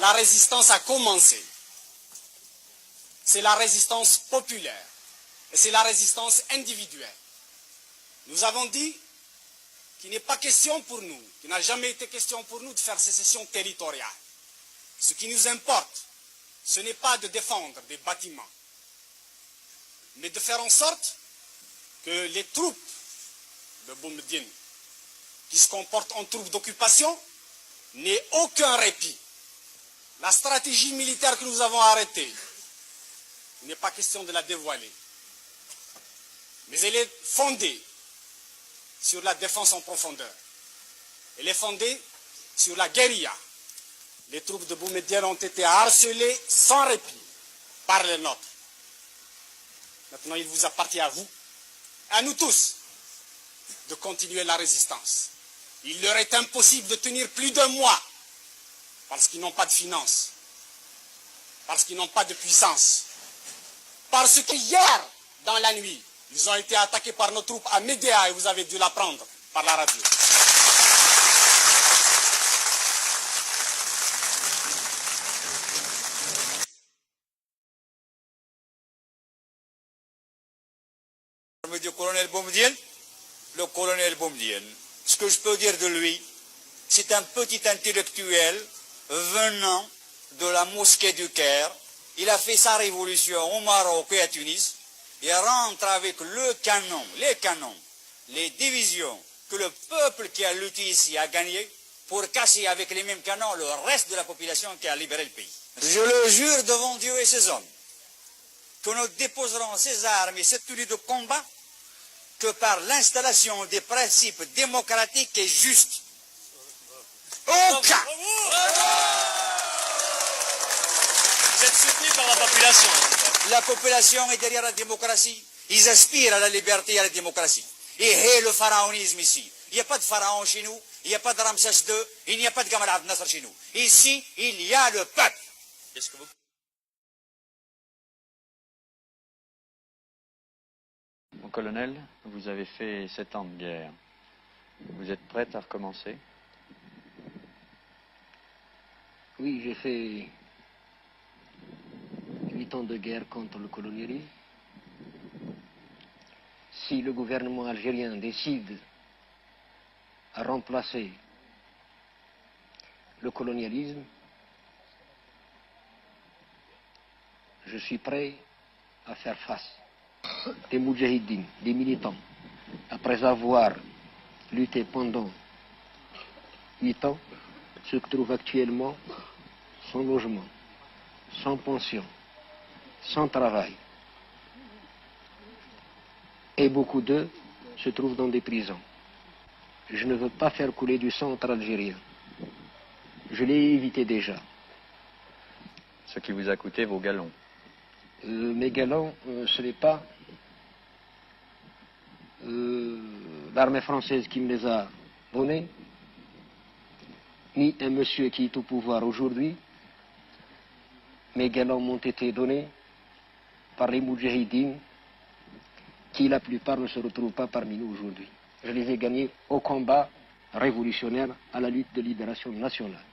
la résistance a commencé. C'est la résistance populaire et c'est la résistance individuelle. Nous avons dit qu'il n'est pas question pour nous, qu'il n'a jamais été question pour nous de faire sécession territoriale. Ce qui nous importe, ce n'est pas de défendre des bâtiments, mais de faire en sorte que les troupes de Boumediene, qui se comportent en troupes d'occupation, n'aient aucun répit. La stratégie militaire que nous avons arrêtée, il n'est pas question de la dévoiler, mais elle est fondée sur la défense en profondeur. Elle est fondée sur la guérilla. Les troupes de Boumediene ont été harcelées sans répit par les nôtres. Maintenant, il vous appartient à vous, à nous tous, de continuer la résistance. Il leur est impossible de tenir plus d'un mois parce qu'ils n'ont pas de finances, parce qu'ils n'ont pas de puissance, parce que hier, dans la nuit, ils ont été attaqués par nos troupes à Médéa et vous avez dû l'apprendre par la radio. Du colonel Boumediene, le colonel Boumediene, ce que je peux dire de lui, c'est un petit intellectuel venant de la mosquée du Caire. Il a fait sa révolution au Maroc et à Tunis. Il rentre avec le canon, les canons, les divisions que le peuple qui a lutté ici a gagné pour casser avec les mêmes canons le reste de la population qui a libéré le pays. Je le jure devant Dieu et ses hommes que nous déposerons ces armes et cette tenue de combat que par l'installation des principes démocratiques et justes. Aucun. Vous êtes soutenu par la population. La population est derrière la démocratie. Ils aspirent à la liberté et à la démocratie. Et le pharaonisme ici. Il n'y a pas de pharaon chez nous. Il n'y a pas de Ramsès II. Il n'y a pas de Gamal Abdel Nasser chez nous. Ici, il y a le peuple. Qu'est-ce que vous... Mon colonel, vous avez fait 7 ans de guerre. Vous êtes prête à recommencer? Oui, j'ai fait 8 ans de guerre contre le colonialisme. Si le gouvernement algérien décide à remplacer le colonialisme, je suis prêt à faire face. Des moudjahidines, des militants, après avoir lutté pendant 8 ans, se trouvent actuellement sans logement, sans pension, sans travail. Et beaucoup d'eux se trouvent dans des prisons. Je ne veux pas faire couler du sang entre Algériens. Je l'ai évité déjà. Ce qui vous a coûté vos galons. Mes galons, ce n'est pas l'armée française qui me les a donnés, ni un monsieur qui est au pouvoir aujourd'hui. Mes galons m'ont été donnés par les moudjahidines, qui la plupart ne se retrouvent pas parmi nous aujourd'hui. Je les ai gagnés au combat révolutionnaire, à la lutte de libération nationale.